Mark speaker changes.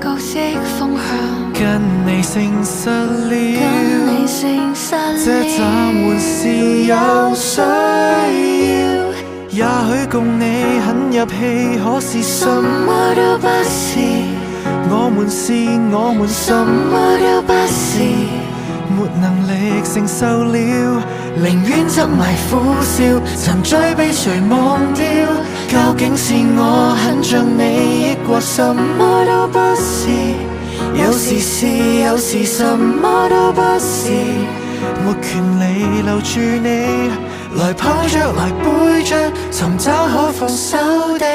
Speaker 1: 角色風向，
Speaker 2: 跟你誠實了，
Speaker 1: 跟你誠實了，
Speaker 2: 這暫緩是有需要。也許共你很入戲，可是什麼都不是。我們什麼都不是，沒能力承受了，寧願執迷苦笑，沉醉被誰忘掉。究竟是我很像你，抑或什麼都不是？有時是，有時什麼都不是。沒權利留住你，來抱着，來背着，尋找可放手的